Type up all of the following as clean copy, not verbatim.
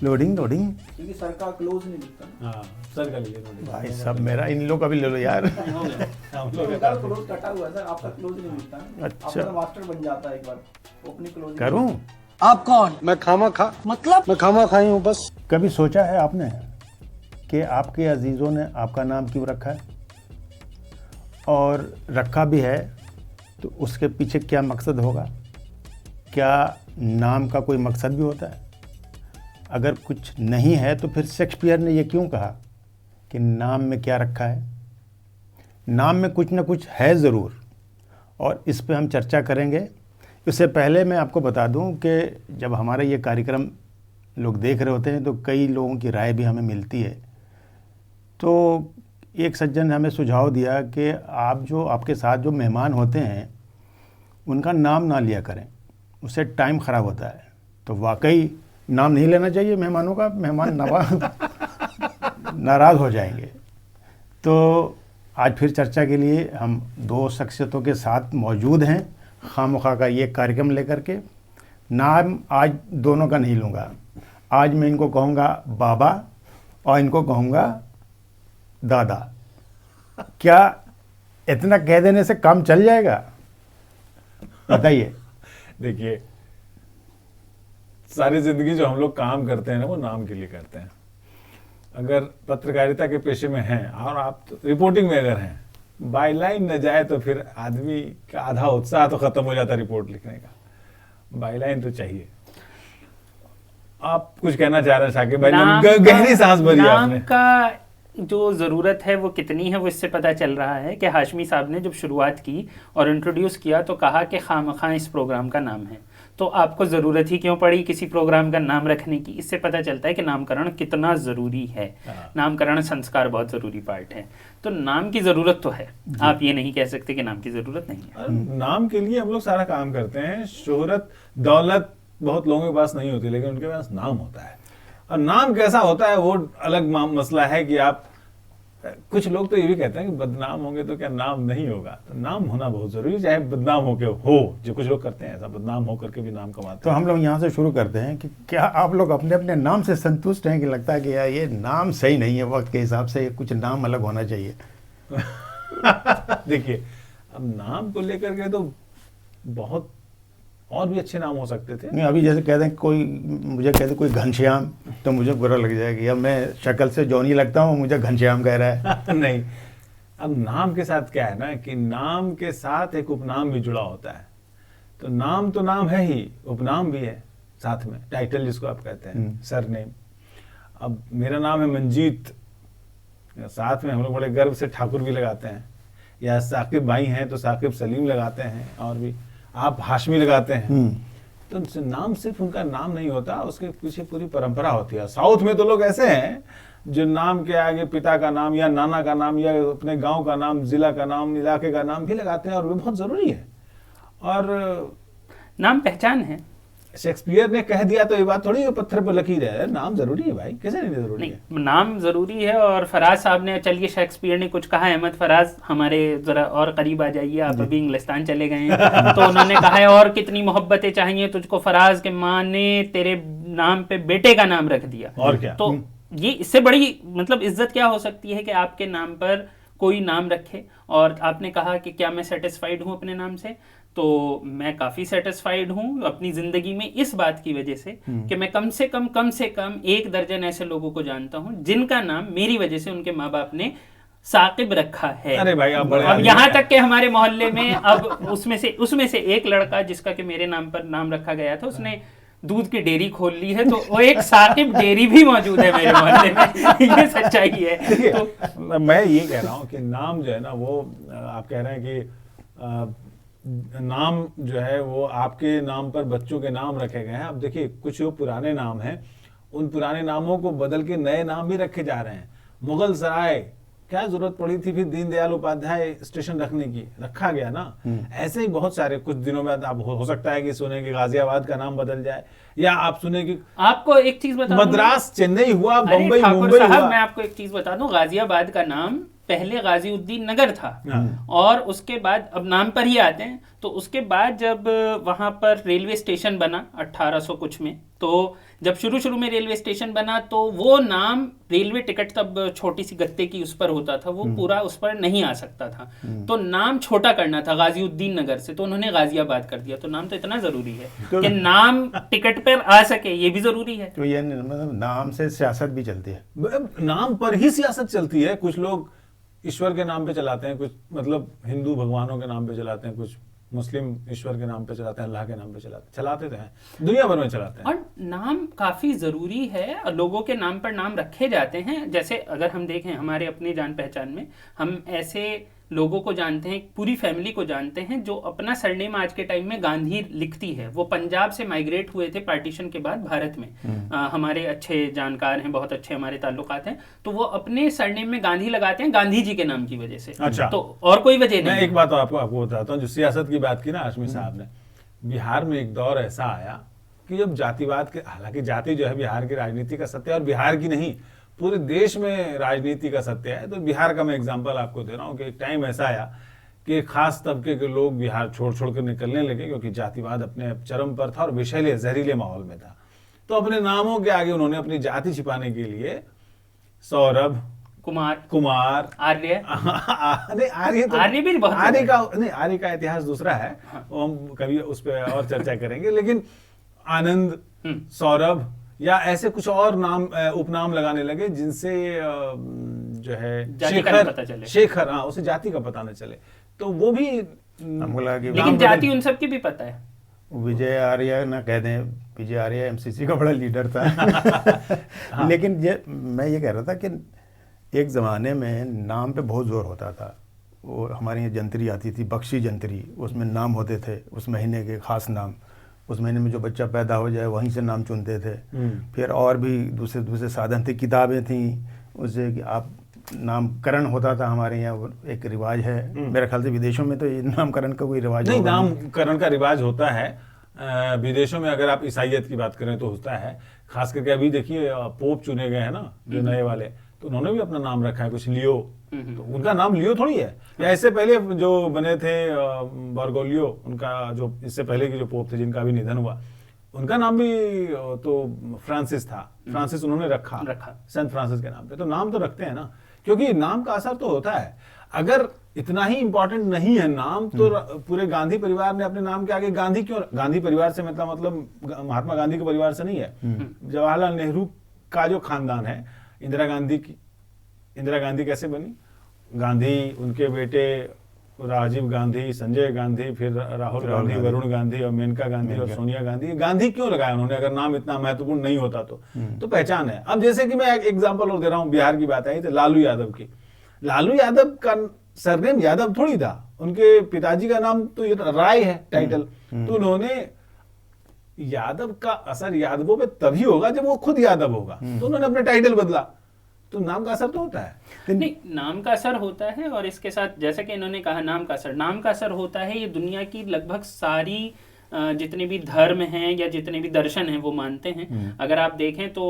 Loading loading. क्योंकि sir का close नहीं दिखता ना। हाँ सर का लिए लोडिंग। भाई सब मेरा, इन लोग का भी ले लो यार। हो गया हम लोग उनका क्लोज कटा हुआ है सर, आपका क्लोज नहीं दिखता ना। अच्छा। आपका तो मास्टर बन जाता है एक बार, ओपनिंग क्लोज करूं? आप कौन? मैं खामा खा, मतलब मैं खामा खाई हूँ बस। कभी सोचा है आपने कि आपके अजीज़ों ने आपका नाम क्यों रखा है, और रखा भी है तो उसके पीछे क्या मकसद होगा? क्या नाम का कोई मकसद भी होता है? अगर कुछ नहीं है तो फिर शेक्सपियर ने ये क्यों कहा कि नाम में क्या रखा है? नाम में कुछ ना कुछ है ज़रूर, और इस पे हम चर्चा करेंगे। इससे पहले मैं आपको बता दूं कि जब हमारा ये कार्यक्रम लोग देख रहे होते हैं तो कई लोगों की राय भी हमें मिलती है। तो एक सज्जन ने हमें सुझाव दिया कि आप जो आपके साथ जो मेहमान होते हैं उनका नाम ना लिया करें, उससे टाइम ख़राब होता है। तो वाकई नाम नहीं लेना चाहिए मेहमानों का, मेहमान नाराज़ हो जाएंगे। तो आज फिर चर्चा के लिए हम दो शख्सियतों के साथ मौजूद हैं खामखा का ये कार्यक्रम लेकर के। नाम आज दोनों का नहीं लूँगा, आज मैं इनको कहूँगा बाबा और इनको कहूँगा दादा। क्या इतना कह देने से काम चल जाएगा? बताइए। देखिए, सारी जिंदगी जो हम लोग काम करते हैं ना वो नाम के लिए करते हैं। अगर पत्रकारिता के पेशे में हैं और आप तो रिपोर्टिंग में अगर हैं, बाई लाइन न जाए तो फिर आदमी का आधा उत्साह तो खत्म हो जाता है रिपोर्ट लिखने का। बाई लाइन तो चाहिए। आप कुछ कहना चाह रहे हैं शाकिब भाई? गहरी सांस भरी आपने। नाम का जो ज़रूरत है वो कितनी है वो इससे पता चल रहा है कि हाशमी साहब ने जब शुरुआत की और इंट्रोड्यूस किया तो कहा कि खामखा इस प्रोग्राम का नाम है। तो आपको ज़रूरत ही क्यों पड़ी किसी प्रोग्राम का नाम रखने की? इससे पता चलता है कि नामकरण कितना ज़रूरी है। नामकरण संस्कार बहुत ज़रूरी पार्ट है। तो नाम की ज़रूरत तो है, आप ये नहीं कह सकते कि नाम की ज़रूरत नहीं है। नाम के लिए हम लोग सारा काम करते हैं। शोहरत दौलत बहुत लोगों के पास नहीं होती, लेकिन उनके पास नाम होता है। और नाम कैसा होता है वो अलग मसला है कि आप, कुछ लोग तो ये भी कहते हैं कि बदनाम होंगे तो क्या नाम नहीं होगा। तो नाम होना बहुत जरूरी है, चाहे बदनाम हो जो कुछ लोग करते हैं ऐसा, बदनाम होकर के भी नाम कमाते तो हैं। हम लोग यहाँ से शुरू करते हैं कि क्या आप लोग अपने अपने नाम से संतुष्ट हैं कि लगता है कि यार ये नाम सही नहीं है, वक्त के हिसाब से कुछ नाम अलग होना चाहिए? देखिए, अब नाम को लेकर के तो बहुत और भी अच्छे नाम हो सकते थे। नहीं, अभी जैसे कहते हैं कोई मुझे कहते कोई घनश्याम, तो मुझे बुरा लग जाएगा। अब मैं शक्ल से जॉनी लगता हूँ, मुझे घनश्याम कह रहा है। नहीं, अब नाम के साथ क्या है ना कि नाम के साथ एक उपनाम भी जुड़ा होता है। तो नाम है ही, उपनाम भी है साथ में, टाइटल जिसको आप कहते हैं, सरनेम। अब मेरा नाम है मंजीत, साथ में हम लोग बड़े गर्व से ठाकुर भी लगाते हैं, या साकिब भाई हैं तो साकिब सलीम लगाते हैं, और भी आप हाशमी लगाते हैं। तो नाम सिर्फ उनका नाम नहीं होता, उसके पीछे पूरी परंपरा होती है। साउथ में तो लोग ऐसे हैं जो नाम के आगे पिता का नाम या नाना का नाम या अपने गांव का नाम, जिला का नाम, इलाके का नाम भी लगाते हैं, और वो बहुत जरूरी है। और नाम पहचान है। शेक्सपियर ने कह दिया तो ये बात थोड़ी पत्थर पर लकीर है, नाम जरूरी है भाई, कैसे नहीं जरूरी है? नाम जरूरी है। और फराज साहब ने, चलिए शेक्सपियर ने कुछ कहा, अहमद फराज हमारे जरा और करीब आ जाइए, आप अभी इंग्लिस्तान चले गए हैं। तो उन्होंने कहा है और कितनी मोहब्बतें चाहिए तुझको फराज के माँ ने तेरे नाम पे बेटे का नाम रख दिया। और क्या? तो ये इससे बड़ी मतलब इज्जत क्या हो सकती है कि आपके नाम पर कोई नाम रखे। और आपने कहा कि क्या मैं सेटिस्फाइड हूँ अपने नाम से, तो मैं काफ़ी सेटिस्फाइड हूँ अपनी ज़िंदगी में इस बात की वजह से कि मैं कम से कम 1 दर्जन ऐसे लोगों को जानता हूँ जिनका नाम मेरी वजह से उनके माँ बाप ने साकिब रखा है। अरे भाई, आप बड़े अब यहाँ तक कि हमारे मोहल्ले में अब उसमें से एक लड़का जिसका कि मेरे नाम पर नाम रखा गया था, उसने दूध की डेयरी खोल ली है। तो वो एक साकिब डेयरी भी मौजूद है मेरे मोहल्ले में। ये सच्चाई है। तो मैं ये कह रहा हूँ कि नाम जो है ना, वो आप कह रहे हैं कि नाम जो है वो आपके नाम पर बच्चों के नाम रखे गए हैं। अब देखिए, कुछ जो पुराने नाम हैं, उन पुराने नामों को बदल के नए नाम भी रखे जा रहे हैं। मुगल सराय, क्या जरूरत पड़ी थी फिर दीनदयाल उपाध्याय स्टेशन रखने की? रखा गया ना। ऐसे ही बहुत सारे, कुछ दिनों में आप हो सकता है कि सुने कि गाजियाबाद का नाम बदल जाए, या आप सुने कि आपको एक चीज बता, मद्रास चेन्नई हुआ, बम्बई मुंबई हुआ। मैं आपको एक चीज बता दूं, गाजियाबाद का नाम पहले गाजीउद्दीन नगर था हाँ। और उसके बाद अब नाम पर ही आते हैं। तो उसके बाद जब वहाँ पर रेलवे स्टेशन बना 1800 कुछ में, तो जब शुरू में रेलवे स्टेशन बना तो वो नाम रेलवे टिकट तब छोटी सी गत्ते की उस पर होता था, वो पूरा उस पर नहीं आ सकता था, तो नाम छोटा करना था गाजीउद्दीन नगर से, तो उन्होंने गाजियाबाद कर दिया। तो नाम तो इतना जरूरी है कि नाम टिकट पर आ सके, ये भी जरूरी है। तो ये मतलब नाम से सियासत भी चलती है। नाम पर ही सियासत चलती है। कुछ लोग ईश्वर के नाम पे चलाते हैं, कुछ मतलब हिंदू भगवानों के नाम पे चलाते हैं, कुछ मुस्लिम ईश्वर के नाम पे चलाते हैं, अल्लाह के नाम पे चलाते तो हैं, दुनिया भर में चलाते हैं। और नाम काफी जरूरी है और लोगों के नाम पर नाम रखे जाते हैं। जैसे अगर हम देखें हमारे अपने जान पहचान में, हम ऐसे लोगों को जानते हैं, पूरी फैमिली को जानते हैं जो अपना सरनेम आज के टाइम में गांधी लिखती है। वो पंजाब से माइग्रेट हुए थे पार्टीशन के बाद भारत में। हमारे अच्छे जानकार हैं, बहुत अच्छे हमारे ताल्लुकात हैं, तो वो अपने सरनेम में गांधी लगाते हैं गांधी जी के नाम की वजह से। अच्छा। तो और कोई वजह मैं नहीं। एक बात आपको बताता हूँ, जो सियासत की बात की ना हाशमी साहब ने, बिहार में एक दौर ऐसा आया कि जब जातिवाद के, हालांकि जाति जो है बिहार की राजनीति का सत्य है और बिहार की नहीं पूरे देश में राजनीति का सत्य है। तो बिहार का मैं एग्जांपल आपको दे रहा हूँ कि एक टाइम ऐसा आया कि खास तबके के लोग बिहार छोड़ कर निकलने लगे, क्योंकि जातिवाद अपने चरम पर था और विषैले जहरीले माहौल में था। तो अपने नामों के आगे उन्होंने अपनी जाति छिपाने के लिए सौरभ, कुमार, आर्य, नहीं आर्य तो आर्य भी बहुत आर्य का इतिहास दूसरा है, वो हम कभी उस पर और चर्चा करेंगे। लेकिन आनंद, सौरभ या ऐसे कुछ और नाम उपनाम लगाने लगे जिनसे जो है शेखर, हाँ, उसे जाति का पता न चले। तो वो भी हमको लगा कि लेकिन जाति उन सबकी भी पता है। विजय आर्य ना कह दें, विजय आर्य एमसीसी का बड़ा लीडर था। लेकिन मैं ये कह रहा था कि एक ज़माने में नाम पे बहुत जोर होता था। वो हमारे यहाँ जंतरी आती थी, बख्शी जंतरी, उसमें नाम होते थे, उस महीने के खास नाम, उस महीने में जो बच्चा पैदा हो जाए वहीं से नाम चुनते थे। फिर और भी दूसरे साधन थे, किताबें थी उससे कि आप नामकरण होता था। हमारे यहाँ एक रिवाज है, मेरे ख्याल से विदेशों में तो ये नामकरण का कोई रिवाज नहीं, नामकरण का रिवाज होता है विदेशों में। अगर आप ईसाइयत की बात करें तो होता है, खास करके अभी देखिए पोप चुने गए हैं ना जो नए वाले, तो उन्होंने भी अपना नाम रखा है कुछ लियो। तो उनका नाम लियो थोड़ी है, या इससे पहले जो बने थे बर्गोलियो, उनका जो इससे पहले के जो पोप थे जिनका भी निधन हुआ, उनका नाम भी तो फ्रांसिस था। फ्रांसिस उन्होंने रखा सेंट फ्रांसिस के नाम पे। तो नाम तो रखते हैं ना, क्योंकि नाम का असर तो होता है। अगर इतना ही इंपॉर्टेंट नहीं है नाम, तो पूरे गांधी परिवार ने अपने नाम के आगे गांधी क्यों, गांधी परिवार से मतलब महात्मा गांधी के परिवार से नहीं है। जवाहरलाल नेहरू का जो खानदान है, इंदिरा गांधी कैसे बनी, गांधी, उनके बेटे राजीव गांधी, संजय गांधी, फिर राहुल गांधी, वरुण गांधी और मेनका गांधी और सोनिया गांधी। गांधी क्यों लगाया उन्होंने, अगर नाम इतना महत्वपूर्ण नहीं होता तो पहचान है। अब जैसे कि मैं एक एग्जांपल और दे रहा हूं, बिहार की बात आई तो लालू यादव की। लालू यादव का सरनेम यादव थोड़ी था, उनके पिताजी का नाम तो ये राय है, टाइटल। तो उन्होंने यादव का असर यादवों पे तभी होगा जब वो खुद यादव होगा, तो उन्होंने अपने टाइटल बदला। तो नाम का असर तो होता है। नहीं, नाम का असर होता है, और इसके साथ जैसे कि इन्होंने कहा नाम का असर होता है। ये दुनिया की लगभग सारी जितने भी धर्म हैं या जितने भी दर्शन हैं वो मानते हैं। अगर आप देखें तो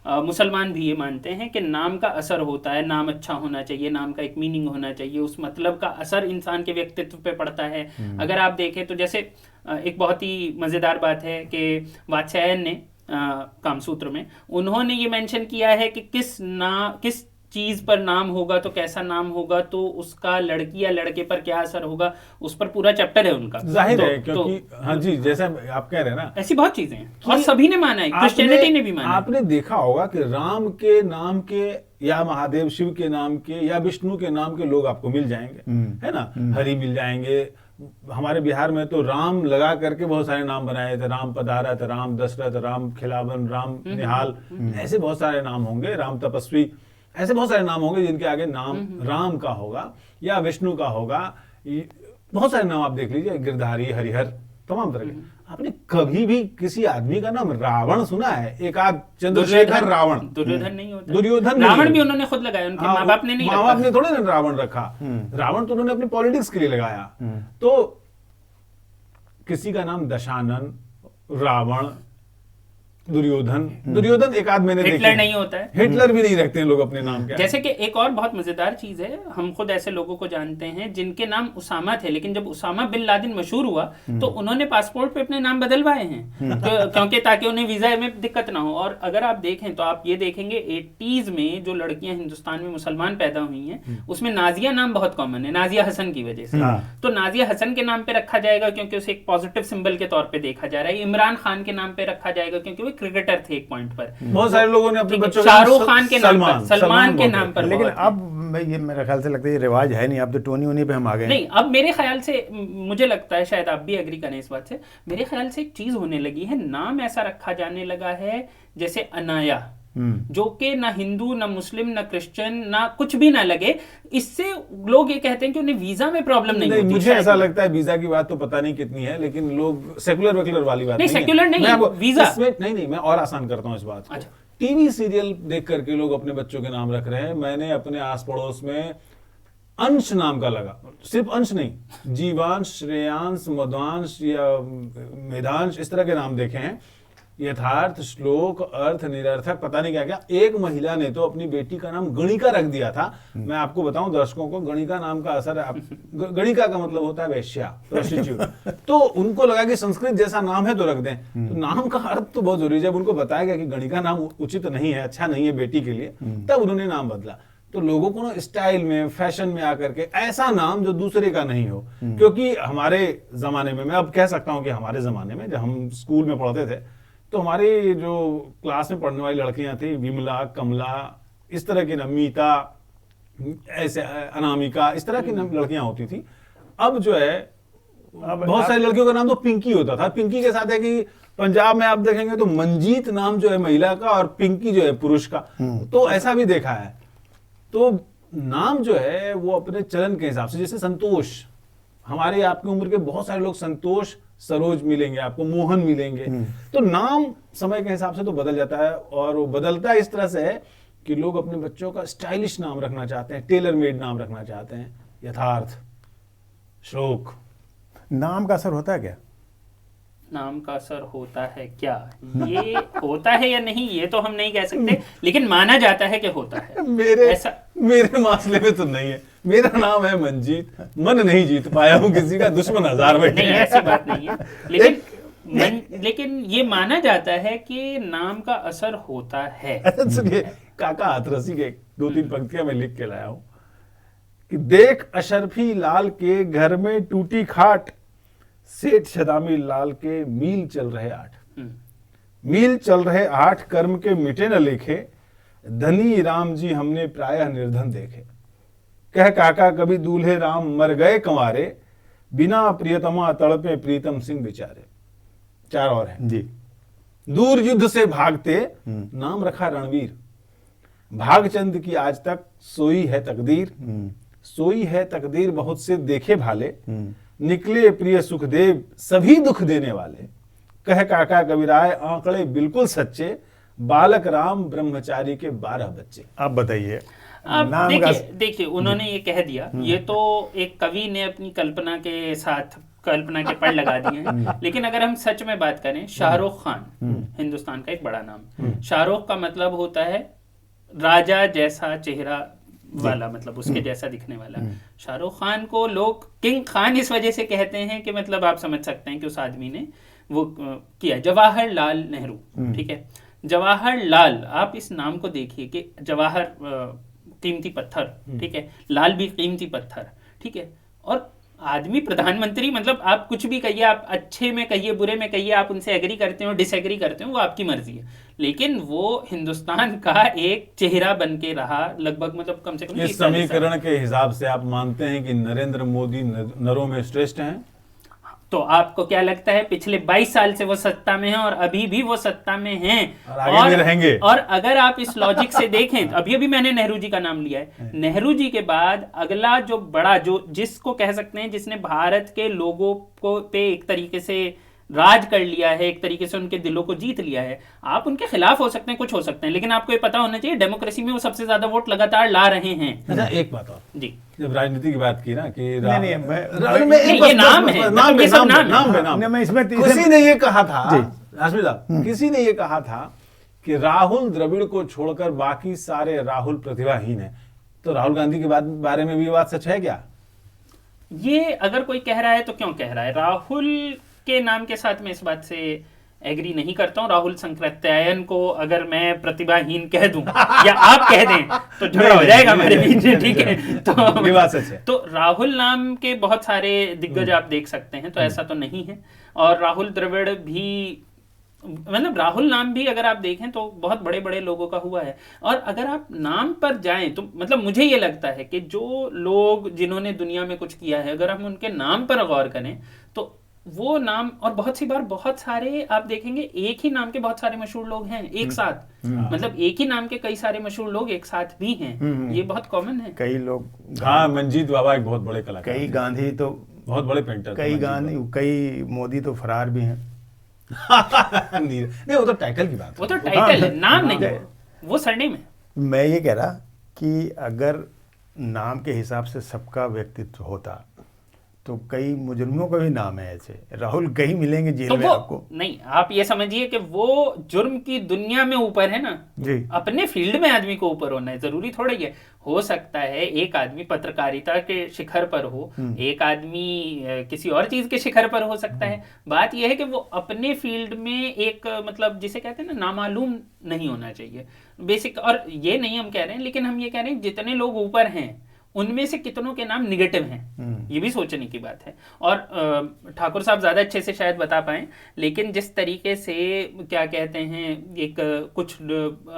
मुसलमान भी ये मानते हैं कि नाम का असर होता है, नाम अच्छा होना चाहिए, नाम का एक मीनिंग होना चाहिए, उस मतलब का असर इंसान के व्यक्तित्व पे पड़ता है। अगर आप देखें तो जैसे एक बहुत ही मज़ेदार बात है कि वात्स्यायन ने कामसूत्र में उन्होंने ये मेंशन किया है कि किस चीज पर नाम होगा तो कैसा नाम होगा, तो उसका लड़की या लड़के पर क्या असर होगा, उस पर पूरा चैप्टर है उनका। जाहिर है, क्योंकि हाँ जी, जैसे आप कह रहे हैं ना, ऐसी बहुत चीजें हैं और सभी ने माना है, क्रिश्चियनिटी ने भी माना है। आपने देखा होगा कि राम के नाम के या महादेव शिव के नाम के या विष्णु के नाम के लोग आपको मिल जाएंगे, है ना, हरि मिल जाएंगे। हमारे बिहार में तो राम लगा करके बहुत सारे नाम बनाए थे, राम पधारत, राम दशरथ, राम खिलावन, राम निहाल, ऐसे बहुत सारे नाम होंगे, राम तपस्वी, ऐसे बहुत सारे नाम होंगे जिनके आगे नाम राम का होगा या विष्णु का होगा। बहुत सारे नाम आप देख लीजिए, गिरधारी, हरिहर, तमाम तरह के। आपने कभी भी किसी आदमी का नाम रावण सुना है? एक आध चंद्रशेखर रावण, दुर्योधन नहीं होता, दुर्योधन, रावण भी उन्होंने खुद लगाया, उनके माँ बाप ने नहीं, माँ बाप ने थोड़े ना रावण रखा। रावण तो उन्होंने अपनी पॉलिटिक्स के लिए लगाया। तो किसी का नाम दशानन, रावण, दुर्योधन एक आध मैंने हिटलर देखे। नहीं होता है। हिटलर भी नहीं रखते हैं लोग अपने नाम के। जैसे कि एक और बहुत मजेदार चीज है, हम खुद ऐसे लोगों को जानते हैं जिनके नाम उसामा थे, लेकिन जब उसामा बिन लादेन मशहूर हुआ तो उन्होंने पासपोर्ट पे अपने नाम बदलवाए हैं क्योंकि ताकि उन्हें वीजा में दिक्कत ना हो। और अगर आप देखें तो आप ये देखेंगे 80s में जो लड़कियां हिंदुस्तान में मुसलमान पैदा हुई हैं उसमें नाजिया नाम बहुत कॉमन है, नाजिया हसन की वजह से। तो नाजिया हसन के नाम पे रखा जाएगा क्योंकि उसे एक पॉजिटिव सिंबल के तौर पे देखा जा रहा है। इमरान खान के नाम पे रखा जाएगा क्योंकि वो क्रिकेटर थे एक पॉइंट पर। बहुत सारे लोगों ने अपने बच्चों शाहरुख खान के नाम पर, सलमान के नाम पर। लेकिन बहुत है। अब ये मेरा ख्याल से लगता है ये रिवाज है नहीं, अब तो टोनी वोनी पे हम आ गए। नहीं, अब मेरे ख्याल से मुझे लगता है, शायद आप भी एग्री करें इस बात से, मेरे ख्याल से एक चीज होने लगी है, नाम ऐसा रखा जाने लगा है जैसे अनाया, जो कि ना हिंदू ना मुस्लिम ना क्रिश्चियन ना कुछ भी ना लगे। इससे लोग ये कहते हैं कि उन्हें वीजा में प्रॉब्लम नहीं होती। मुझे ऐसा लगता है वीजा की बात तो पता नहीं कितनी है, लेकिन लोग सेकुलर वेकुलर वाली बात नहीं, नहीं सेकुलर है। नहीं, मैं आपको वीजा। इसमें नहीं, मैं और आसान करता हूँ इस बात को। अच्छा। टीवी सीरियल देख करके लोग अपने बच्चों के नाम रख रहे हैं। मैंने अपने आस पड़ोस में अंश नाम का लगा, सिर्फ अंश नहीं, जीवांश, श्रेयांश, मध्वांश या मेधांश, इस तरह के नाम देखे हैं। यथार्थ, श्लोक, अर्थ, निरर्थक, पता नहीं क्या क्या। एक महिला ने तो अपनी बेटी का नाम गणिका रख दिया था। मैं आपको बताऊं दर्शकों को, गणिका नाम का असर गणिका का मतलब होता है वेश्या, प्रोस्टिट्यूट। तो उनको लगा कि संस्कृत जैसा नाम है तो रख दें। तो नाम का अर्थ तो बहुत जरूरी है। जब उनको बताया गया कि गणिका नाम उचित नहीं है, अच्छा नहीं है बेटी के लिए, तब उन्होंने नाम बदला। तो लोगों को ना स्टाइल में, फैशन में आकर के ऐसा नाम जो दूसरे का नहीं हो, क्योंकि हमारे जमाने में, मैं अब कह सकता हूं कि हमारे जमाने में जब हम स्कूल में पढ़ते थे तो हमारी जो क्लास में पढ़ने वाली लड़कियां थी, विमला, कमला, इस तरह की, मीता, ऐसे अनामिका, इस तरह की लड़कियां होती थी। अब जो है बहुत सारी लड़कियों का नाम तो पिंकी होता था। पिंकी के साथ है कि पंजाब में आप देखेंगे तो मंजीत नाम जो है महिला का और पिंकी जो है पुरुष का, तो ऐसा भी देखा है। तो नाम जो है वो अपने चलन के हिसाब से, जैसे संतोष, हमारे आपकी उम्र के बहुत सारे लोग संतोष, सरोज मिलेंगे आपको, मोहन मिलेंगे। तो नाम समय के हिसाब से तो बदल जाता है, और वो बदलता इस तरह से है कि लोग अपने बच्चों का स्टाइलिश नाम रखना चाहते हैं, टेलर मेड नाम रखना चाहते हैं। यथार्थ, श्लोक। नाम का असर होता है क्या? नाम का असर होता है क्या, ये होता है या नहीं ये तो हम नहीं कह सकते, लेकिन माना जाता है कि होता है। मेरे मामले में तो नहीं है। मेरा नाम है मंजीत, मन नहीं जीत पाया हूं किसी का, दुश्मन हजार बैठे नहीं, ऐसी बात नहीं है, लेकिन ये माना जाता है कि नाम का असर होता है। अच्छा सुनिए, काका हाथरसी के 2-3 पंक्तियां मैं लिख के लाया हूं कि देख अशरफी लाल के घर में टूटी खाट, सेठ शदामी लाल के मील चल रहे 8। मील चल रहे 8, कर्म के मिटे न लेखे, धनी राम जी हमने प्रायः निर्धन देखे। कह काका कभी दूल्हे राम मर गए कंवारे, बिना प्रियतमा तड़पे प्रीतम सिंह बेचारे। 4 और है जी। दूर युद्ध से भागते, नाम रखा रणवीर, भागचंद की आज तक सोई है तकदीर, सोई है तकदीर बहुत से देखे भाले, निकले प्रिय सुखदेव सभी दुख देने वाले। कह काका कबीराय आंकड़े बिल्कुल सच्चे, बालक राम ब्रह्मचारी के 12 बच्चे। आप बताइए। अब देखिए उन्होंने ये कह दिया, ये तो एक कवि ने अपनी कल्पना के साथ कल्पना के पड़ लगा दिए हैं। लेकिन अगर हम सच में बात करें, शाहरुख खान हिंदुस्तान का एक बड़ा नाम। शाहरुख का मतलब होता है राजा जैसा चेहरा वाला, मतलब उसके जैसा दिखने वाला। शाहरुख खान को लोग किंग खान इस वजह से कहते हैं कि मतलब आप समझ सकते हैं कि उस आदमी ने वो किया। जवाहरलाल नेहरू, ठीक है, जवाहरलाल, आप इस नाम को देखिए कि जवाहर कीमती पत्थर, ठीक है, लाल भी कीमती पत्थर, ठीक है, और आदमी प्रधानमंत्री, मतलब आप कुछ भी कहिए, आप अच्छे में कहिए बुरे में कहिए, आप उनसे एग्री करते हो डिसएग्री करते हो, वो आपकी मर्जी है, लेकिन वो हिंदुस्तान का एक चेहरा बन के रहा लगभग, मतलब कम से कम। इस समीकरण के हिसाब से आप मानते हैं कि नरेंद्र मोदी नरों में श्रेष्ठ हैं? तो आपको क्या लगता है, पिछले 22 साल से वो सत्ता में हैं और अभी भी वो सत्ता में हैं और आगे भी रहेंगे। और अगर आप इस लॉजिक से देखें, अभी मैं नेहरू जी का नाम लिया है, नेहरू जी के बाद अगला जो बड़ा, जो जिसको कह सकते हैं जिसने भारत के लोगों को पे एक तरीके से राज कर लिया है, एक तरीके से उनके दिलों को जीत लिया है। आप उनके खिलाफ हो सकते हैं, कुछ हो सकते हैं, लेकिन आपको ये पता होना चाहिए डेमोक्रेसी में वो सबसे ज्यादा वोट लगातार ला रहे हैं। अच्छा एक बात और जी, जब राजनीति की बात की ना कि ये नाम है, किसी ने ये कहा था हाशमी साहब, किसी ने ये कहा था कि राहुल द्रविड़ को छोड़कर बाकी सारे राहुल प्रतिभाहीन हैं, तो राहुल गांधी के बारे में भी ये बात सच है क्या? ये अगर कोई कह रहा है तो क्यों कह रहा है? राहुल के नाम के साथ मैं इस बात से एग्री नहीं करता हूँ। राहुल संकृत्यायन को अगर मैं प्रतिभाहीन कह दूं या आप कह दें तो झगड़ा हो जाएगा हमारे बीच में, ठीक है? तो ये बात सच है। तो राहुल नाम के बहुत सारे दिग्गज आप देख सकते हैं, तो ऐसा तो नहीं है। और राहुल द्रविड़ भी, मतलब राहुल नाम भी अगर आप देखें तो बहुत बड़े बड़े लोगों का हुआ है। और अगर आप नाम पर जाएं तो मतलब मुझे ये लगता है कि जो लोग जिन्होंने दुनिया में कुछ किया है, अगर हम उनके नाम पर गौर करें तो वो नाम, और बहुत सी बार बहुत सारे आप देखेंगे एक ही नाम के बहुत सारे मशहूर लोग हैं एक साथ, मतलब एक ही नाम के कई सारे मशहूर लोग एक साथ भी हैं। ये बहुत कॉमन है। कई लोग, हाँ, मंजीत बाबा एक बहुत बड़े कलाकार, कई गांधी तो बहुत बड़े पेंटर, कई गांधी, कई मोदी तो फरार भी हैं। नहीं, वो तो टाइटल की बात, वो तो टाइटल है, नाम नहीं है, वो सरनेम है। मैं ये कह रहा कि अगर नाम के हिसाब से सबका व्यक्तित्व होता तो कई मुजरिमों का भी नाम है ऐसे। राहुल कहीं मिलेंगे जेल तो में वो आपको। नहीं, आप ये समझिए कि वो जुर्म की दुनिया में ऊपर है ना जी। अपने फील्ड में आदमी को ऊपर होना है, जरूरी थोड़ा ही है। हो सकता है एक आदमी पत्रकारिता के शिखर पर हो, एक आदमी किसी और चीज के शिखर पर हो सकता है। बात यह है कि वो अपने फील्ड में एक मतलब जिसे कहते हैं ना नामालूम नहीं होना चाहिए बेसिक। और ये नहीं हम कह रहे हैं, लेकिन हम ये कह रहे हैं जितने लोग ऊपर हैं उनमें से कितनों के नाम निगेटिव हैं, ये भी सोचने की बात है। और ठाकुर साहब ज़्यादा अच्छे से शायद बता पाएं, लेकिन जिस तरीके से क्या कहते हैं, एक कुछ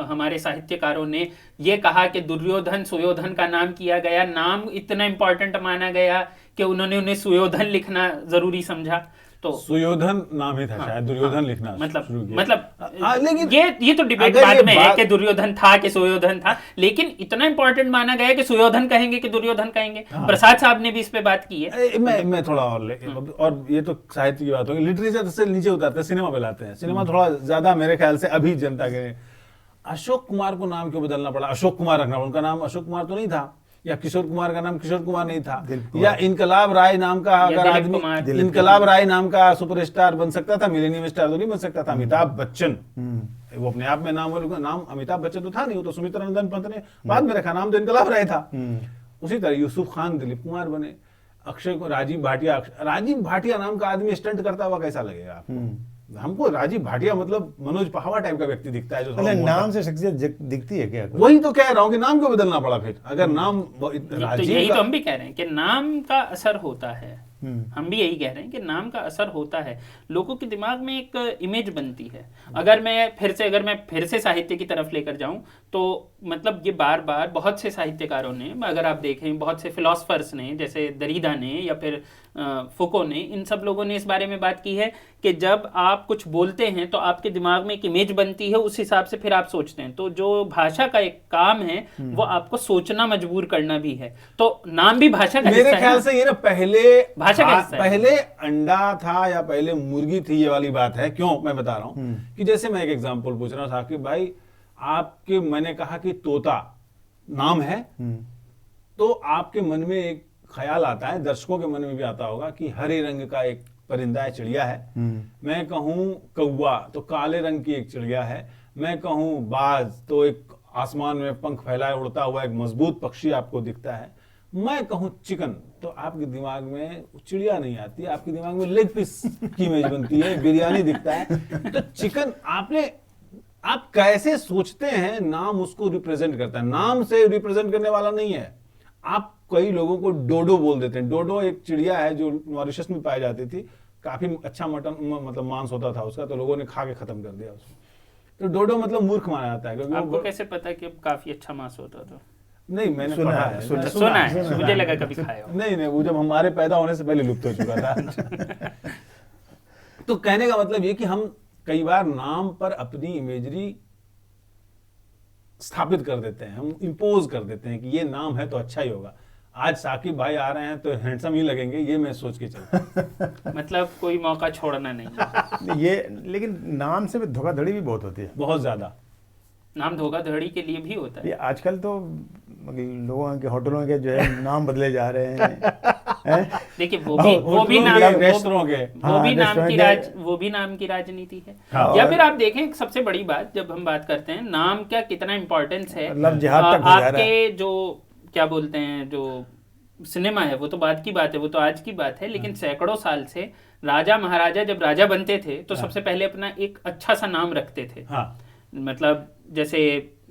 हमारे साहित्यकारों ने ये कहा कि दुर्योधन सुयोधन का नाम किया गया, नाम इतना इम्पोर्टेंट माना गया कि उन्होंने उन्हें सुयोधन लिखना ज़रूरी समझा। तो सुयोधन नाम ही था, शायद दुर्योधन लिखना शुरू किया। मतलब लेकिन ये तो डिबेट बाद में है कि दुर्योधन था कि सुयोधन था, लेकिन इतना इंपॉर्टेंट माना गया कि सुयोधन कहेंगे कि दुर्योधन कहेंगे। प्रसाद साहब ने भी इस पे बात की है। मैं थोड़ा और ये तो साहित्य की बात होगी, लिटरेचर से नीचे उतारते हैं, सिनेमा पे लाते हैं। सिनेमा थोड़ा ज्यादा मेरे ख्याल से अभी जनता के। अशोक कुमार को नाम क्यों बदलना पड़ा? अशोक कुमार रखना, उनका नाम अशोक कुमार तो नहीं था, या किशोर कुमार का नाम किशोर कुमार नहीं था, या इनकलाब राय नाम का अगर आदमी, इनकलाब राय नाम का सुपरस्टार बन सकता था, मिलेनियम स्टार तो नहीं बन सकता था। अमिताभ बच्चन, वो अपने आप में नाम अमिताभ बच्चन तो था नहीं, वो तो सुमित्रा नंदन पंत ने बाद में रखा नाम, तो इनकलाब राय था। उसी तरह यूसुफ खान दिलीप कुमार बने, अक्षय राजीव भाटिया नाम का आदमी स्टंट करता हुआ कैसा लगेगा आपको? हमको राजीव भाटिया मतलब मनोज पहावा टाइप का व्यक्ति दिखता है, जो नाम से शख्सियत दिखती है क्या? वही तो कह रहा हूँ कि नाम क्यों बदलना पड़ा फिर? अगर नाम तो यही तो हम भी कह रहे हैं कि नाम का असर होता है। हम भी यही कह रहे हैं कि नाम का असर होता है, लोगों के दिमाग में एक इमेज बनती है। अगर मैं फिर से साहित्य की तरफ लेकर जाऊं तो मतलब ये बार बार बहुत से साहित्यकारों ने, अगर आप देखें बहुत से फिलोसफर्स ने, जैसे दरीदा ने या फिर फुको ने, इन सब लोगों ने इस बारे में बात की है कि जब आप कुछ बोलते हैं तो आपके दिमाग में एक इमेज बनती है, उस हिसाब से फिर आप सोचते हैं। तो जो भाषा का एक काम है वो आपको सोचना मजबूर करना भी है। तो नाम भी भाषा का मेरे ख्याल से ये ना पहले अंडा था या पहले मुर्गी थी, ये वाली बात है। क्यों मैं बता रहा हूं कि जैसे मैं एक एग्जांपल पूछ रहा हूं साकिब भाई, आपके, मैंने कहा कि तोता नाम है, तो आपके मन में एक ख्याल आता है, दर्शकों के मन में भी आता होगा कि हरे रंग का एक परिंदा है, चिड़िया है। मैं कहूं कौवा तो काले रंग की एक चिड़िया है। मैं कहूं बाज तो एक आसमान में पंख फैलाए उड़ता हुआ एक मजबूत पक्षी आपको दिखता है। मैं कहूं चिकन तो आपके दिमाग में चिड़िया नहीं आती, आपके दिमाग में लेग पीस की इमेज बनती है, बिरयानी दिखता है। तो चिकन आप कैसे सोचते हैं, नाम उसको रिप्रेजेंट करता है, नाम से रिप्रेजेंट करने वाला नहीं है। आप कई लोगों को डोडो बोल देते हैं। डोडो एक चिड़िया है जो मॉरिशस में पाई जाती थी, काफी अच्छा मटन मतलब मांस होता था उसका, तो लोगों ने खा के खत्म कर दिया उसको। तो डोडो मतलब मूर्ख माना जाता है। क्योंकि आपको कैसे पता कि काफी अच्छा मांस होता था? नहीं, मैंने पढ़ा है, सुना है, मुझे लगा कभी खाया हो। नहीं, वो जब हमारे पैदा होने से पहले लुप्त हो चुका था। तो कहने का मतलब ये कि हम कई बार नाम पर अपनी इमेजरी स्थापित कर देते हैं, हम इंपोज कर देते हैं कि ये नाम है तो अच्छा ही होगा। आज साकिब भाई आ रहे हैं तो हैंडसम ही लगेंगे, ये मैं सोच के चलता। मतलब कोई मौका छोड़ना नहीं। ये लेकिन नाम से धोखाधड़ी भी बहुत होती है, बहुत ज्यादा। नाम धोखाधड़ी के लिए भी होता है। ये आजकल तो लोगों के होटलों के जो है नाम बदले जा रहे हैं। देखिए वो भी नाम रेस्टोरों के वो भी नाम रेस्टोरेंट की के- वो भी नाम की राजनीति है। हाँ, या और- फिर आप देखें सबसे बड़ी बात जब हम बात करते हैं नाम का कितना इम्पोर्टेंस है, मतलब जिहाद तक हो जा रहा है। आपके जो क्या बोलते हैं जो सिनेमा है वो तो बात की बात है, वो तो आज की बात है, लेकिन सैकड़ों साल से राजा महाराजा जब राजा बनते थे तो सबसे पहले अपना एक अच्छा सा नाम रखते थे। हाँ, मतलब जैसे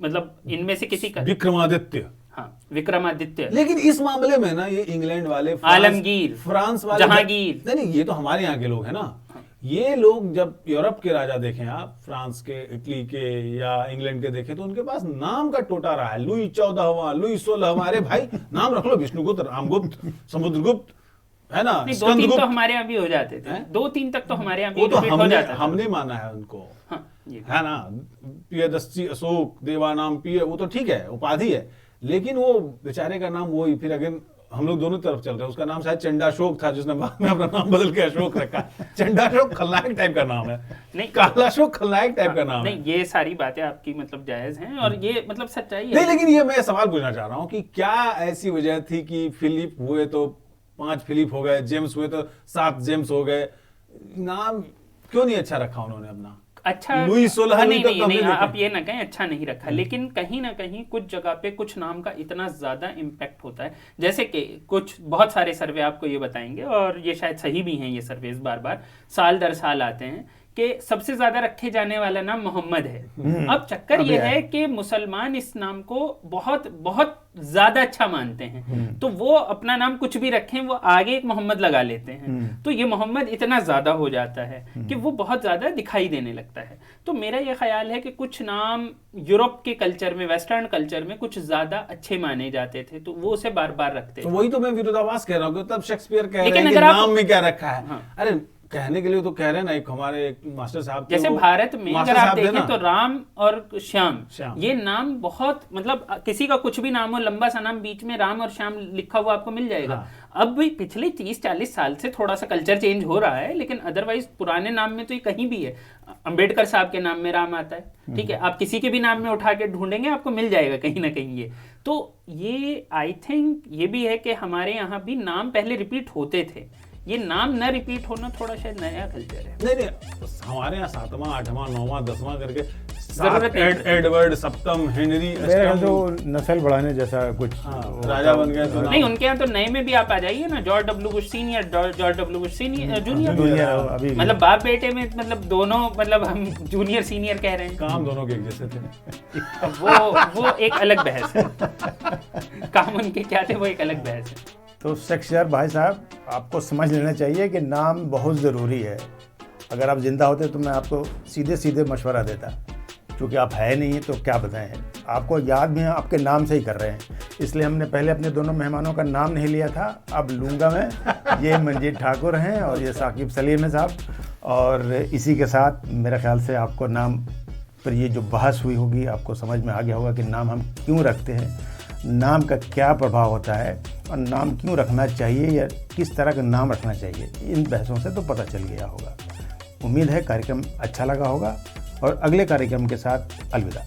मतलब इनमें से किसी का विक्रमादित्य। हाँ विक्रमादित्य, लेकिन इस मामले में ना ये इंग्लैंड वाले आलमगीर, फ्रांस वाले जहांगीर। नहीं ये तो हमारे यहाँ के लोग हैं ना। ये लोग जब यूरोप के राजा देखें आप, फ्रांस के, इटली के या इंग्लैंड के देखें, तो उनके पास नाम का टोटा रहा है। लुई 14वां, लुई 16वां, अरे भाई नाम रख लो, विष्णुगुप्त, रामगुप्त, समुद्रगुप्त, है ना, नहीं, 2-3 तो स्कंदगुप्त। हमारे यहाँ भी हो जाते थे, हैं? 2-3 तक तो हमारे यहाँ भी वो तो repeat हो जाता था। हमने माना है उनको, हाँ, ये भी। है ना। प्रियदर्शी अशोक, देवानाम प्रिय, वो तो ठीक है, उपाधि है, लेकिन वो बेचारे का नाम वही, फिर अगेन हम लोग दोनों तरफ चल रहे हैं। उसका नाम शायद चंडाशोक था, जिसने बाद में अपना नाम बदल के अशोक रखा। चंडाशोक खलनायक टाइप का नाम है, नहीं कालाशोक खलनायक टाइप का नाम है। नहीं, ये सारी बातें आपकी मतलब जायज हैं और ये मतलब सच्चाई नहीं, है। लेकिन ये मैं सवाल पूछना चाह रहा हूँ कि क्या ऐसी वजह थी कि फिलिप हुए तो 5 फिलिप हो गए, जेम्स हुए तो 7 जेम्स हो गए, नाम क्यों नहीं अच्छा रखा उन्होंने अपना? अच्छा लुई 16 हाँ, लुई नहीं तक नहीं तो नहीं हमने आप देखे। ये ना कहें अच्छा नहीं रखा, लेकिन कहीं ना कहीं कुछ जगह पे कुछ नाम का इतना ज्यादा इम्पैक्ट होता है। जैसे कि कुछ बहुत सारे सर्वे आपको ये बताएंगे और ये शायद सही भी हैं, ये सर्वे बार बार साल दर साल आते हैं कि सबसे ज्यादा रखे जाने वाला नाम मोहम्मद है। अब चक्कर ये है कि मुसलमान इस नाम को बहुत बहुत ज्यादा अच्छा मानते हैं, तो वो अपना नाम कुछ भी रखें वो आगे एक मोहम्मद लगा लेते हैं, तो ये मोहम्मद इतना ज्यादा हो जाता है कि वो बहुत ज्यादा दिखाई देने लगता है। तो मेरा ये ख्याल है कि कुछ नाम यूरोप के कल्चर में, वेस्टर्न कल्चर में कुछ ज्यादा अच्छे माने जाते थे, तो वो उसे बार बार रखते तो थे। वही तो मैं विरोधाभास कह रहा हूँ कि तब शेक्सपियर कह रहे लेकिन हैं कि अगर आप- नाम में क्या रखा है। हाँ। अरे कहने के लिए तो कह रहे हैं ना, एक हमारे एक मास्टर साहब थे, जैसे वो भारत में मास्टर अगर आप साहब थे देखें ना, तो राम और श्याम, श्याम। ये नाम बहुत मतलब किसी का कुछ भी नाम हो, लंबा सा नाम, बीच में राम और श्याम लिखा हुआ आपको मिल जाएगा। हाँ। अब भी पिछले 30-40 साल से थोड़ा सा कल्चर चेंज हो रहा है, लेकिन अदरवाइज पुराने नाम में तो ये कहीं भी है। अंबेडकर साहब के नाम में राम आता है, ठीक है, आप किसी के भी नाम में उठा के ढूंढेंगे आपको मिल जाएगा कहीं ना कहीं ये। तो ये आई थिंक ये भी है कि हमारे यहाँ भी नाम पहले रिपीट होते थे, ये नाम न रिपीट होना थोड़ा शायद नया कल्चर है। नहीं नहीं, हमारे यहाँ 7वां 8वां 9वां 10वां करके जरूरत है। एडवर्ड, सप्तम, हेनरी, मेरे ख्याल अष्टम, तो नस्ल बढ़ाने जैसा कुछ हाँ, वो राजा था। बन गए तो नहीं, उनके यहाँ तो नए में भी आप आ जाइए ना, George W Bush senior, George W Bush senior, junior, junior अभी मतलब बाप बेटे में मतलब दोनों, मतलब हम जूनियर सीनियर कह रहे हैं। काम दोनों के एक जैसे थे। अब वो एक अलग बहस है, काम उनके क्या थे वो एक अलग बहस है। तो शेक्सपियर भाई साहब, आपको समझ लेना चाहिए कि नाम बहुत ज़रूरी है। अगर आप जिंदा होते तो मैं आपको सीधे सीधे मशवरा देता, क्योंकि आप है नहीं तो क्या बताएं, आपको याद भी आपके नाम से ही कर रहे हैं। इसलिए हमने पहले अपने दोनों मेहमानों का नाम नहीं लिया था, अब लूँगा मैं। ये मंजीत ठाकुर हैं और ये साकिब सलीम है साहब। और इसी के साथ मेरे ख्याल से आपको नाम पर ये जो बहस हुई होगी, आपको समझ में आ गया होगा कि नाम हम क्यों रखते हैं, नाम का क्या प्रभाव होता है और नाम क्यों रखना चाहिए या किस तरह का नाम रखना चाहिए। इन बहसों से तो पता चल गया होगा। उम्मीद है कार्यक्रम अच्छा लगा होगा और अगले कार्यक्रम के साथ अलविदा।